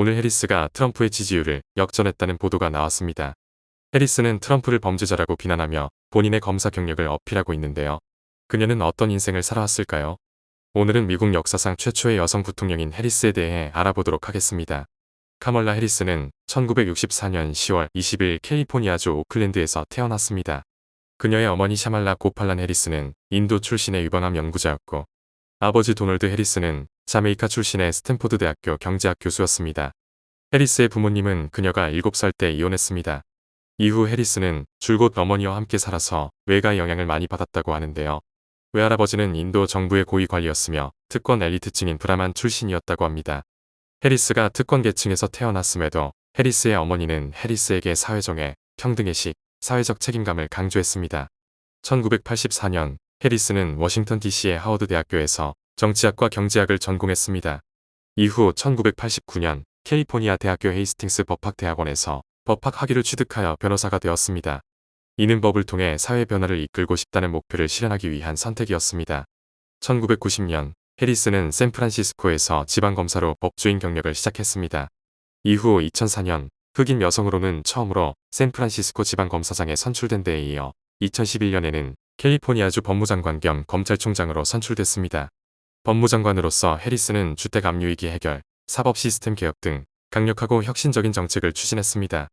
오늘 해리스가 트럼프의 지지율을 역전했다는 보도가 나왔습니다. 해리스는 트럼프를 범죄자라고 비난하며 본인의 검사 경력을 어필하고 있는데요. 그녀는 어떤 인생을 살아왔을까요? 오늘은 미국 역사상 최초의 여성 부통령인 해리스에 대해 알아보도록 하겠습니다. 카멀라 해리스는 1964년 10월 20일 캘리포니아주 오클랜드에서 태어났습니다. 그녀의 어머니 샤말라 고팔란 해리스는 인도 출신의 유방암 연구자였고, 아버지 도널드 해리스는 자메이카 출신의 스탠포드 대학교 경제학 교수였습니다. 해리스의 부모님은 그녀가 7살 때 이혼했습니다. 이후 해리스는 줄곧 어머니와 함께 살아서 외가의 영향을 많이 받았다고 하는데요. 외할아버지는 인도 정부의 고위 관리였으며 특권 엘리트층인 브라만 출신이었다고 합니다. 해리스가 특권 계층에서 태어났음에도 해리스의 어머니는 해리스에게 사회정의, 평등의식, 사회적 책임감을 강조했습니다. 1984년 해리스는 워싱턴 DC의 하워드 대학교에서 정치학과 경제학을 전공했습니다. 이후 1989년 캘리포니아 대학교 헤이스팅스 법학대학원에서 법학 학위를 취득하여 변호사가 되었습니다. 이는 법을 통해 사회 변화를 이끌고 싶다는 목표를 실현하기 위한 선택이었습니다. 1990년 해리스는 샌프란시스코에서 지방검사로 법조인 경력을 시작했습니다. 이후 2004년 흑인 여성으로는 처음으로 샌프란시스코 지방검사장에 선출된 데에 이어 2011년에는 캘리포니아주 법무장관 겸 검찰총장으로 선출됐습니다. 법무장관으로서 해리스는 주택 압류위기 해결, 사법 시스템 개혁 등 강력하고 혁신적인 정책을 추진했습니다.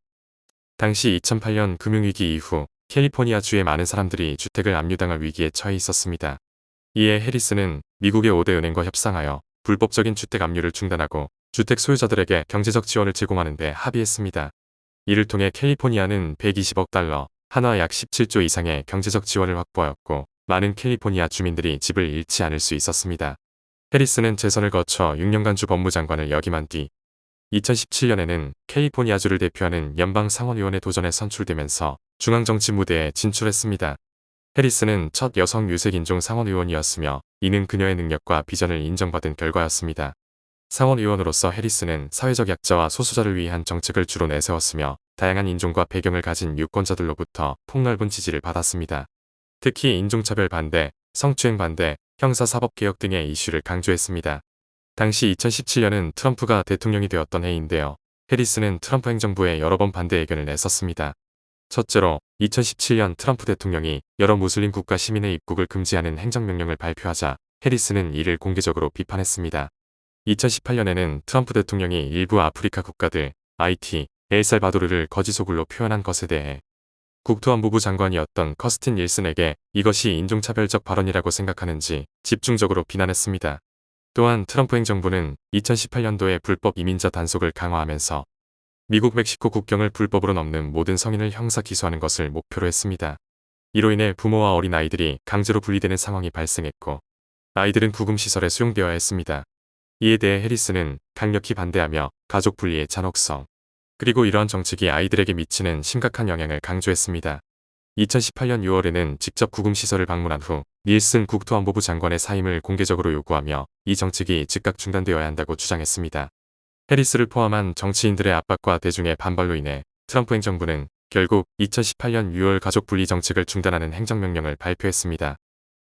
당시 2008년 금융위기 이후 캘리포니아주의 많은 사람들이 주택을 압류당할 위기에 처해 있었습니다. 이에 해리스는 미국의 5대 은행과 협상하여 불법적인 주택 압류를 중단하고 주택 소유자들에게 경제적 지원을 제공하는 데 합의했습니다. 이를 통해 캘리포니아는 120억 달러, 한화 약 17조 이상의 경제적 지원을 확보하였고, 많은 캘리포니아 주민들이 집을 잃지 않을 수 있었습니다. 해리스는 재선을 거쳐 6년간 주 법무장관을 역임한 뒤 2017년에는 캘리포니아주를 대표하는 연방 상원의원에 도전해 선출되면서 중앙정치 무대에 진출했습니다. 해리스는 첫 여성 유색인종 상원의원이었으며 이는 그녀의 능력과 비전을 인정받은 결과였습니다. 상원의원으로서 해리스는 사회적 약자와 소수자를 위한 정책을 주로 내세웠으며 다양한 인종과 배경을 가진 유권자들로부터 폭넓은 지지를 받았습니다. 특히 인종차별 반대, 성추행 반대, 형사사법개혁 등의 이슈를 강조했습니다. 당시 2017년은 트럼프가 대통령이 되었던 해인데요. 해리스는 트럼프 행정부에 여러 번 반대 의견을 냈었습니다. 첫째로 2017년 트럼프 대통령이 여러 무슬림 국가 시민의 입국을 금지하는 행정명령을 발표하자 해리스는 이를 공개적으로 비판했습니다. 2018년에는 트럼프 대통령이 일부 아프리카 국가들, 하이티, 엘살바도르를 거지소굴로 표현한 것에 대해 국토안보부 장관이었던 커스틴 닐슨에게 이것이 인종차별적 발언이라고 생각하는지 집중적으로 비난했습니다. 또한 트럼프 행정부는 2018년도에 불법 이민자 단속을 강화하면서 미국 멕시코 국경을 불법으로 넘는 모든 성인을 형사 기소하는 것을 목표로 했습니다. 이로 인해 부모와 어린 아이들이 강제로 분리되는 상황이 발생했고, 아이들은 구금시설에 수용되어야 했습니다. 이에 대해 해리스는 강력히 반대하며 가족 분리의 잔혹성, 그리고 이러한 정책이 아이들에게 미치는 심각한 영향을 강조했습니다. 2018년 6월에는 직접 구금시설을 방문한 후 닐슨 국토안보부 장관의 사임을 공개적으로 요구하며 이 정책이 즉각 중단되어야 한다고 주장했습니다. 해리스를 포함한 정치인들의 압박과 대중의 반발로 인해 트럼프 행정부는 결국 2018년 6월 가족 분리 정책을 중단하는 행정명령을 발표했습니다.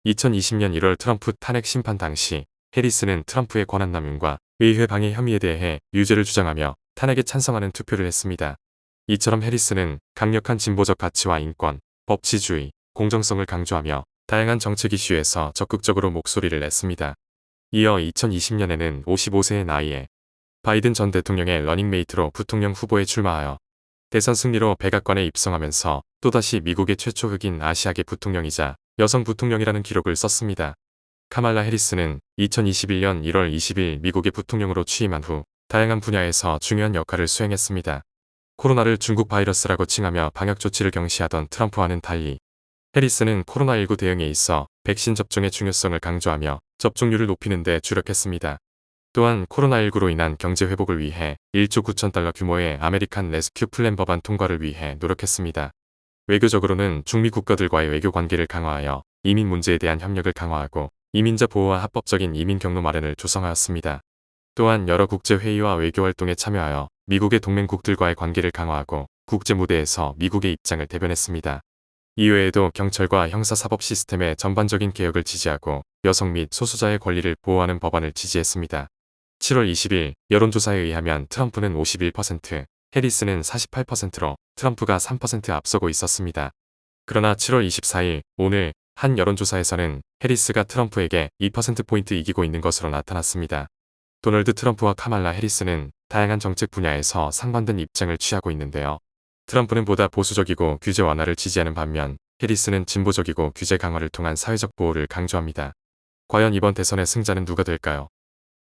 2020년 1월 트럼프 탄핵 심판 당시 해리스는 트럼프의 권한남용과 의회 방해 혐의에 대해 유죄를 주장하며 탄핵에 찬성하는 투표를 했습니다. 이처럼 해리스는 강력한 진보적 가치와 인권, 법치주의, 공정성을 강조하며 다양한 정책 이슈에서 적극적으로 목소리를 냈습니다. 이어 2020년에는 55세의 나이에 바이든 전 대통령의 러닝메이트로 부통령 후보에 출마하여 대선 승리로 백악관에 입성하면서 또다시 미국의 최초 흑인 아시아계 부통령이자 여성 부통령이라는 기록을 썼습니다. 카말라 해리스는 2021년 1월 20일 미국의 부통령으로 취임한 후 다양한 분야에서 중요한 역할을 수행했습니다. 코로나를 중국 바이러스라고 칭하며 방역 조치를 경시하던 트럼프와는 달리 해리스는 코로나19 대응에 있어 백신 접종의 중요성을 강조하며 접종률을 높이는 데 주력했습니다. 또한 코로나19로 인한 경제 회복을 위해 1조 9천 달러 규모의 아메리칸 레스큐 플랜 법안 통과를 위해 노력했습니다. 외교적으로는 중미 국가들과의 외교 관계를 강화하여 이민 문제에 대한 협력을 강화하고 이민자 보호와 합법적인 이민 경로 마련을 조성하였습니다. 또한 여러 국제회의와 외교활동에 참여하여 미국의 동맹국들과의 관계를 강화하고 국제 무대에서 미국의 입장을 대변했습니다. 이외에도 경찰과 형사사법 시스템의 전반적인 개혁을 지지하고 여성 및 소수자의 권리를 보호하는 법안을 지지했습니다. 7월 20일 여론조사에 의하면 트럼프는 51%, 해리스는 48%로 트럼프가 3% 앞서고 있었습니다. 그러나 7월 24일 오늘 한 여론조사에서는 해리스가 트럼프에게 2%포인트 이기고 있는 것으로 나타났습니다. 도널드 트럼프와 카말라 해리스는 다양한 정책 분야에서 상반된 입장을 취하고 있는데요. 트럼프는 보다 보수적이고 규제 완화를 지지하는 반면 해리스는 진보적이고 규제 강화를 통한 사회적 보호를 강조합니다. 과연 이번 대선의 승자는 누가 될까요?